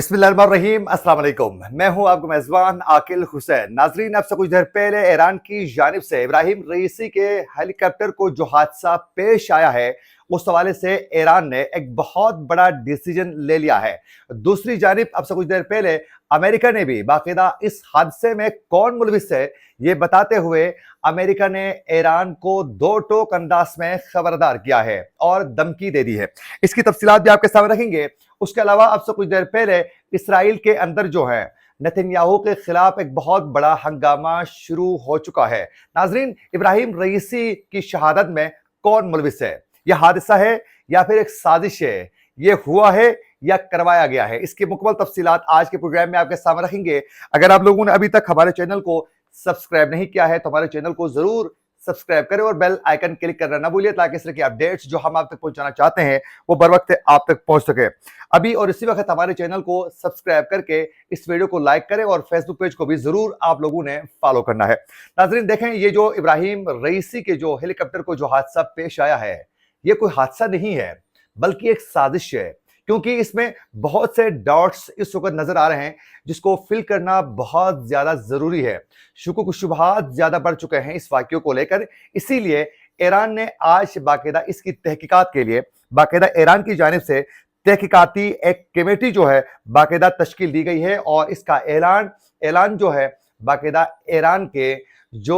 बिस्मिल्लाहिर्रहमानिर्रहीम, अस्सलाम वालेकुम। मैं हूं आपका मेजबान आकिल हुसैन। नाजरीन, अब से कुछ देर पहले ईरान की जानिब से इब्राहिम रईसी के हेलीकॉप्टर को जो हादसा पेश आया है, उस हवाले से ईरान ने एक बहुत बड़ा डिसीजन ले लिया है। दूसरी जानिब अब से कुछ देर पहले अमेरिका ने भी बाकायदा इस हादसे में कौन मुलविस है, ये बताते हुए अमेरिका ने ईरान को दो टोक अंदाज में खबरदार किया है और धमकी दे दी है। इसकी तफसीलात भी आपके सामने रखेंगे। उसके अलावा अब से कुछ देर पहले इसराइल के अंदर जो है नेतन्याहू के खिलाफ एक बहुत बड़ा हंगामा शुरू हो चुका है। नाजरीन, इब्राहिम रईसी की शहादत में कौन मुलविस है? यह हादसा है या फिर एक साजिश है? यह हुआ है या करवाया गया है? इसकी मुकम्मल तफसीलात आज के प्रोग्राम में आपके सामने रखेंगे। अगर आप लोगों ने अभी तक हमारे चैनल को सब्सक्राइब नहीं किया है तो हमारे चैनल को जरूर सब्सक्राइब करें और बेल आइकन क्लिक करना ना भूलिए, ताकि इस तरह की अपडेट्स जो हम आप तक पहुंचाना चाहते हैं वो बर वक्त आप तक पहुंच सके। अभी और इसी वक्त हमारे चैनल को सब्सक्राइब करके इस वीडियो को लाइक करें और फेसबुक पेज को भी जरूर आप लोगों ने फॉलो करना है। नाजरीन, देखें, ये जो इब्राहिम रईसी के जो हेलीकॉप्टर को जो हादसा पेश आया है, ये कोई हादसा नहीं है बल्कि एक साजिश है, क्योंकि इसमें बहुत से डॉट्स इस वक्त नजर आ रहे हैं जिसको फिल करना बहुत ज्यादा जरूरी है। शुकुक शुबहात ज्यादा बढ़ चुके हैं इस वाकये को लेकर, इसीलिए ईरान ने आज बाकायदा इसकी तहकीकात के लिए बाकायदा ईरान की जानिब से तहकीकाती एक कमेटी जो है बाकायदा तश्कील दी गई है और इसका ऐलान जो है बाकायदा ईरान के जो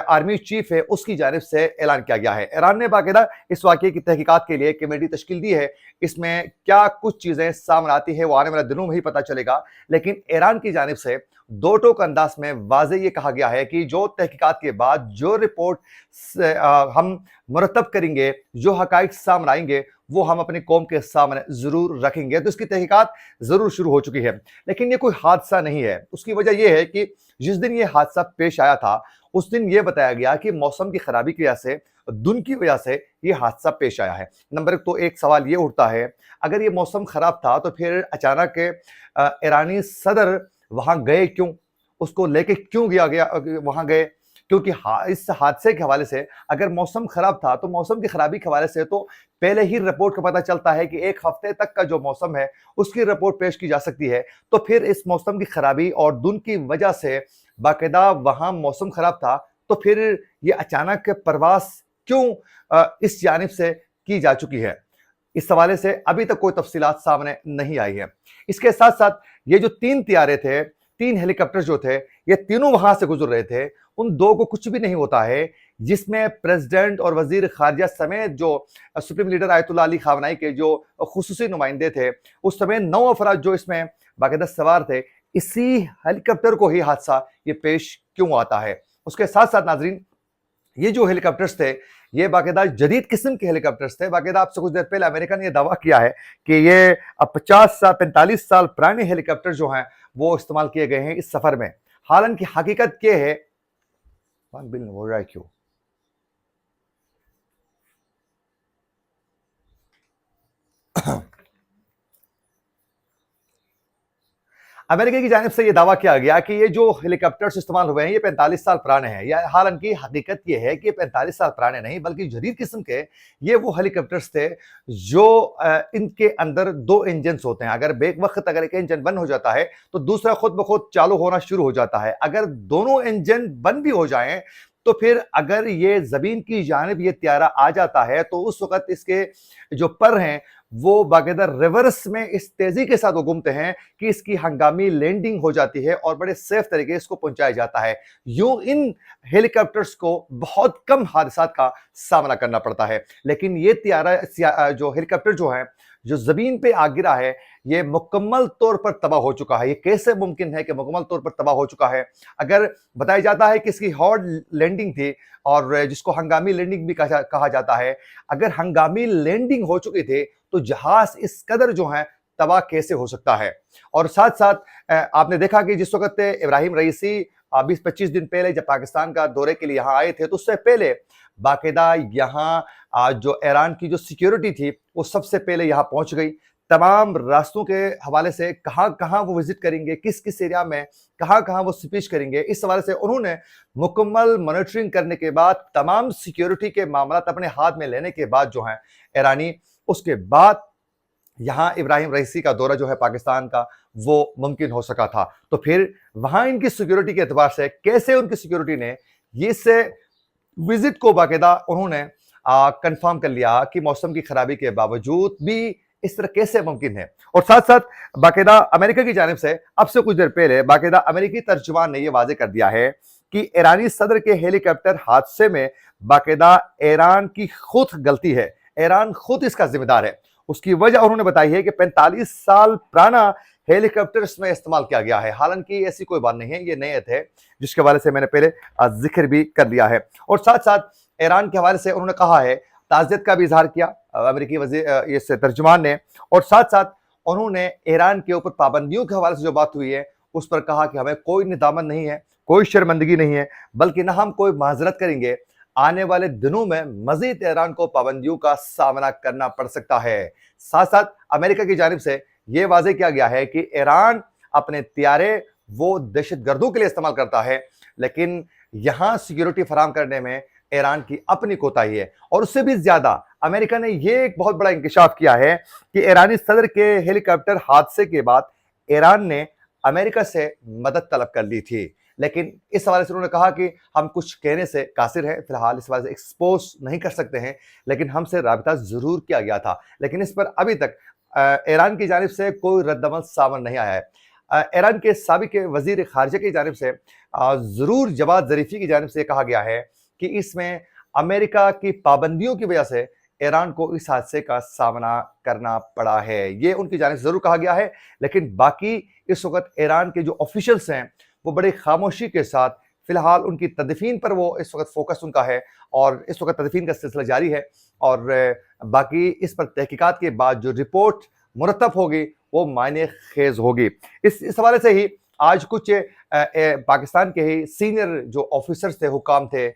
आर्मी चीफ है उसकी जानिब से ऐलान किया गया है। ईरान ने बाकायदा इस वाकये की तहकीकात के लिए कमेटी तश्कील दी है। इसमें क्या कुछ चीजें सामने आती है वो आने वाले दिनों में ही पता चलेगा, लेकिन ईरान की जानिब से दो टोक अंदाज में वाज़ेह ये कहा गया है कि जो तहकीकात के बाद जो रिपोर्ट हम मुरतब करेंगे, जो हकाइक सामने आएंगे, वो हम अपनी कौम के सामने जरूर रखेंगे। तो इसकी तहकीकात जरूर शुरू हो चुकी है, लेकिन ये कोई हादसा नहीं है। उसकी वजह यह है कि जिस दिन ये हादसा पेश आया था उस दिन ये बताया गया कि मौसम की खराबी की वजह से, धुंध की वजह से ये हादसा पेश आया है। नंबर एक तो एक सवाल ये उठता है, अगर ये मौसम खराब था तो फिर अचानक ईरानी सदर वहां गए क्यों? उसको लेके क्यों गया वहां गए? क्योंकि इस हादसे के हवाले से अगर मौसम खराब था तो मौसम की खराबी के हवाले से तो पहले ही रिपोर्ट का पता चलता है कि एक हफ्ते तक का जो मौसम है उसकी रिपोर्ट पेश की जा सकती है। तो फिर इस मौसम की खराबी और धुंध की वजह से बाकायदा वहां मौसम खराब था, तो फिर ये अचानक परवास क्यों इस जानिब से की जा चुकी है? इस हवाले से अभी तक कोई तफसीलात सामने नहीं आई है। इसके साथ साथ ये जो तीन तियारे थे, तीन हेलीकॉप्टर जो थे, ये तीनों वहां से गुजर रहे थे, उन दो को कुछ भी नहीं होता है, जिसमें प्रेसिडेंट और वजीर खारजा समेत जो सुप्रीम लीडर आयतुल्लाह अली खामनाई के जो खुसूसी नुमाइंदे थे, उस समय 9 अफराद जो इसमें बाकायदा सवार थे, इसी हेलीकॉप्टर को ही हादसा ये पेश क्यों आता है? उसके साथ साथ नाजरीन, ये जो हेलीकॉप्टर्स थे ये बाकायदा जदीद किस्म के हेलीकॉप्टर्स थे। बाकायदा आपसे कुछ देर पहले अमेरिका ने यह दावा किया है कि ये 45 साल पुराने हेलीकॉप्टर जो हैं वो इस्तेमाल किए गए हैं इस सफर में। हालांकि हकीकत ये है, बिल हो रहा है क्यों? अमेरिका की जानिब से यह दावा किया गया कि ये जो हेलीकॉप्टर्स इस्तेमाल हुए हैं ये 45 साल पुराने हैं। या हालांकि हकीकत ये है कि 45 साल पुराने नहीं बल्कि जदीद किस्म के ये वो हेलीकॉप्टर्स थे जो इनके अंदर दो इंजन होते हैं। अगर बेक वक्त अगर एक इंजन बंद हो जाता है तो दूसरा खुद ब खुद चालू होना शुरू हो जाता है। अगर दोनों इंजन बंद भी हो जाएं तो फिर अगर ये जमीन की जानिब ये त्यारा आ जाता है तो उस वक्त इसके जो पर हैं वो बाकायदा रिवर्स में इस तेजी के साथ वो घूमते हैं कि इसकी हंगामी लैंडिंग हो जाती है और बड़े सेफ तरीके से इसको पहुंचाया जाता है। यूं इन हेलीकॉप्टर्स को बहुत कम हादसात का सामना करना पड़ता है, लेकिन ये त्यारा जो हेलीकॉप्टर जो है जो जमीन पे आ गिरा है ये मुकम्मल तौर पर तबाह हो चुका है। ये कैसे मुमकिन है कि मुकम्मल तौर पर तबाह हो चुका है? अगर बताया जाता है कि इसकी हॉट लैंडिंग थी और जिसको हंगामी लैंडिंग भी कहा जाता है, अगर हंगामी लैंडिंग हो चुकी थी तो जहाज इस कदर जो है तबाह कैसे हो सकता है? और साथ साथ आपने देखा कि जिस वक्त इब्राहिम रईसी 20-25 दिन पहले जब पाकिस्तान का दौरे के लिए यहाँ आए थे तो उससे पहले बाकायदा यहाँ जो ईरान की जो सिक्योरिटी थी वो सबसे पहले यहाँ पहुंच गई। तमाम रास्तों के हवाले से कहाँ कहाँ वो विजिट करेंगे, किस किस एरिया में कहाँ कहाँ वो स्पीच करेंगे, इस हवाले से उन्होंने मुकम्मल मॉनिटरिंग करने के बाद, तमाम सिक्योरिटी के मामला अपने हाथ में लेने के बाद जो है ईरानी, उसके बाद यहाँ इब्राहिम रईसी का दौरा जो है पाकिस्तान का वो मुमकिन हो सका था। तो फिर वहां इनकी सिक्योरिटी के एतबार से कैसे उनकी सिक्योरिटी ने इस विजिट को बाकायदा उन्होंने कंफर्म कर लिया कि मौसम की खराबी के बावजूद भी इस तरह कैसे मुमकिन है। और साथ साथ बाकायदा अमेरिका की जानिब से अब से कुछ देर पहले बाकायदा अमेरिकी तर्जुमान ने यह वाजे कर दिया है कि ईरानी सदर के हेलीकॉप्टर हादसे में बाकायदा ईरान की खुद गलती है, ईरान खुद इसका जिम्मेदार है। उसकी वजह उन्होंने बताई है कि 45 साल पुराना हेलीकॉप्टर इसमें इस्तेमाल किया गया है। हालांकि ऐसी कोई बात नहीं है, ये नयत है जिसके हवाले से मैंने पहले जिक्र भी कर लिया है। और साथ साथ ईरान के हवाले से उन्होंने कहा है, ताज़ियत का भी इजहार किया अमेरिकी वज़ीर इस तर्जुमान ने, और साथ साथ उन्होंने ईरान के ऊपर पाबंदियों के हवाले से जो बात हुई है उस पर कहा कि हमें कोई निदामत नहीं है, कोई शर्मिंदगी नहीं है, बल्कि ना हम कोई माजरत करेंगे। आने वाले दिनों में मजीद ईरान को पाबंदियों का सामना करना पड़ सकता है। साथ साथ अमेरिका की जानिब से यह वाजे किया गया है कि ईरान अपने त्यारे वो दहशतगर्दों के लिए इस्तेमाल करता है, लेकिन यहां सिक्योरिटी फराहम करने में ईरान की अपनी कोताही है। और उससे भी ज्यादा अमेरिका ने यह एक बहुत बड़ा इंकशाफ किया है कि ईरानी सदर के हेलीकॉप्टर हादसे के बाद ईरान ने अमेरिका से मदद तलब कर ली थी, लेकिन इस हवाले से उन्होंने कहा कि हम कुछ कहने से कासिर हैं, फिलहाल इस हवाले से एक्सपोज नहीं कर सकते हैं, लेकिन हमसे राबिता जरूर किया गया था। लेकिन इस पर अभी तक ईरान की जानिब से कोई रद्दमल सामने नहीं आया है। ईरान के साबिक वजीर खारजा की जानिब से जरूर जवाद जरीफी की जानिब से कहा गया है कि इसमें अमेरिका की पाबंदियों की वजह से ईरान को इस हादसे का सामना करना पड़ा है, ये उनकी जानिब से जरूर कहा गया है। लेकिन बाकी इस वक्त ईरान के जो ऑफिशियल्स हैं वो बड़ी खामोशी के साथ फिलहाल उनकी तदफीन पर वो इस वक्त फोकस उनका है, और इस वक्त तदफीन का सिलसिला जारी है। और बाकी इस पर तहकीकात के बाद जो रिपोर्ट मुरतब होगी वो मायने खेज होगी। इस हवाले से ही आज कुछ पाकिस्तान के ही सीनियर जो ऑफिसर्स थे, हुकाम थे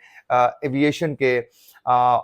एविएशन के,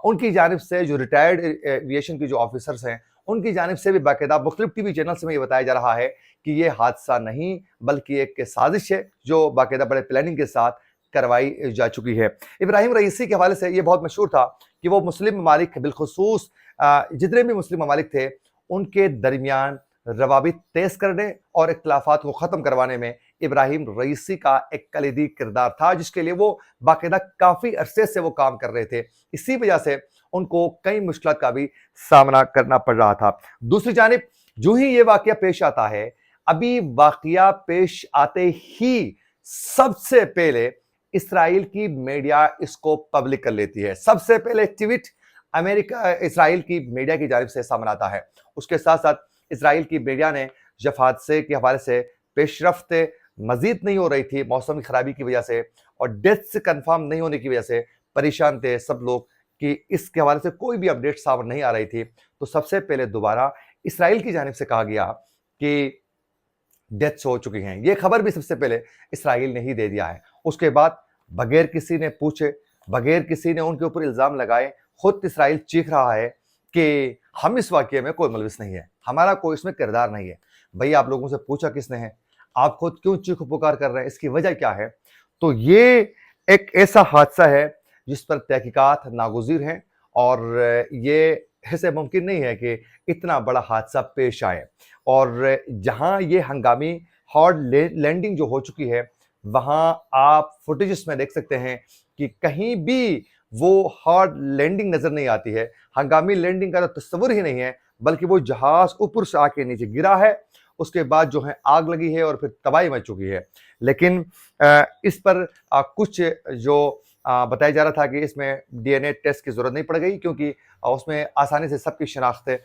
उनकी जानिब से जो रिटायर्ड एविएशन के जो ऑफिसर्स हैं उनकी जानिब से भी बाकायदा मुख्तलिफ टीवी चैनल से ये बताया जा रहा है कि ये हादसा नहीं बल्कि एक साजिश है जो बाकायदा बड़े प्लानिंग के साथ करवाई जा चुकी है। इब्राहिम रईसी के हवाले से ये बहुत मशहूर था कि वो मुस्लिम ममालिक बिलखुसूस जितने भी मुस्लिम ममालिक थे उनके दरमियान रवाबित तेज करने और इख्तिलाफात को ख़त्म करवाने में इब्राहिम रईसी का एक कलीदी किरदार था, जिसके लिए वो बाकायदा काफ़ी अरसे से वो काम कर रहे थे। इसी वजह से उनको कई मुश्किलात का भी सामना करना पड़ रहा था। दूसरी जानिब जो ही ये वाकया पेश आता है, अभी वाकया पेश आते ही सबसे पहले इसराइल की मीडिया इसको पब्लिक कर लेती है। सबसे पहले ट्वीट अमेरिका इसराइल की मीडिया की जानिब से सामने आता है। उसके साथ साथ इसराइल की मीडिया ने जब हादसे के हवाले से पेशरफ्त मजीद नहीं हो रही थी मौसम की खराबी की वजह से और डेथ कंफर्म नहीं होने की वजह से परेशान थे सब लोग कि इसके हवाले से कोई भी अपडेट सामने नहीं आ रही थी, तो सबसे पहले दोबारा इसराइल की जानिब से कहा गया कि डेथ्स हो चुकी हैं। ये खबर भी सबसे पहले इसराइल ने ही दे दिया है। उसके बाद बगैर किसी ने पूछे, बगैर किसी ने उनके ऊपर इल्ज़ाम लगाए, खुद इसराइल चीख रहा है कि हम इस वाक़ये में कोई मुलविस नहीं है, हमारा कोई इसमें किरदार नहीं है। भाई आप लोगों से पूछा किसने है, आप खुद क्यों चीख पुकार कर रहे हैं, इसकी वजह क्या है? तो ये एक ऐसा हादसा है जिस पर तहकीकात नागुज़ीर हैं और ये ऐसे मुमकिन नहीं है कि इतना बड़ा हादसा पेश आए। और जहां ये हंगामी हार्ड लैंडिंग जो हो चुकी है वहां आप फुटेजेस में देख सकते हैं कि कहीं भी वो हार्ड लैंडिंग नजर नहीं आती है। हंगामी लैंडिंग का तो तस्वुर ही नहीं है, बल्कि वो जहाज ऊपर से आके नीचे गिरा है, उसके बाद जो है आग लगी है और फिर तबाही मच चुकी है। लेकिन इस पर कुछ जो बताया जा रहा था कि इसमें डीएनए टेस्ट की जरूरत नहीं पड़ गई क्योंकि उसमें आसानी से सबकी शनाख्तें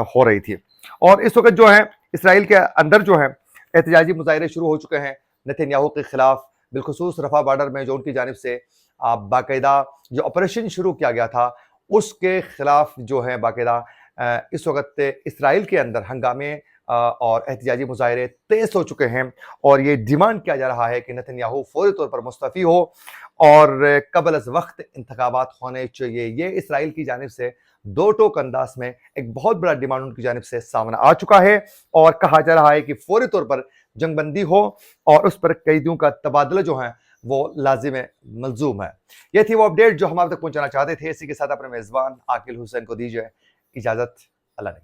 हो रही थी। और इस वक्त जो है इसराइल के अंदर जो है एहतजाजी मुजाहरे शुरू हो चुके हैं नेतन्याहू के खिलाफ, बिलखुसूस रफा बॉर्डर में जो उनकी जानिब से बाकायदा जो ऑपरेशन शुरू किया गया था उसके खिलाफ जो है बाकायदा इस वक्त इसराइल के अंदर हंगामे और एहतजाजी मुजाहरे तेज हो चुके हैं और ये डिमांड किया जा रहा है कि नेतन्याहू फौरी तौर पर मुस्तफ़ी हो और कबल अज़ वक्त इंतखाबात होने चाहिए। ये इसराइल की जानिब से दो टोक अंदाज में एक बहुत बड़ा डिमांड उनकी जानिब से सामने आ चुका है और कहा जा रहा है कि फौरी तौर पर जंगबंदी हो और उस पर कैदियों का तबादला जो है वो लाजिम मलजूम है। ये थी वो अपडेट जो हम आप तक पहुंचाना चाहते थे। इसी के साथ अपने मेज़बान आकिल हुसैन को दीजिए इजाज़त। अल्लाह ने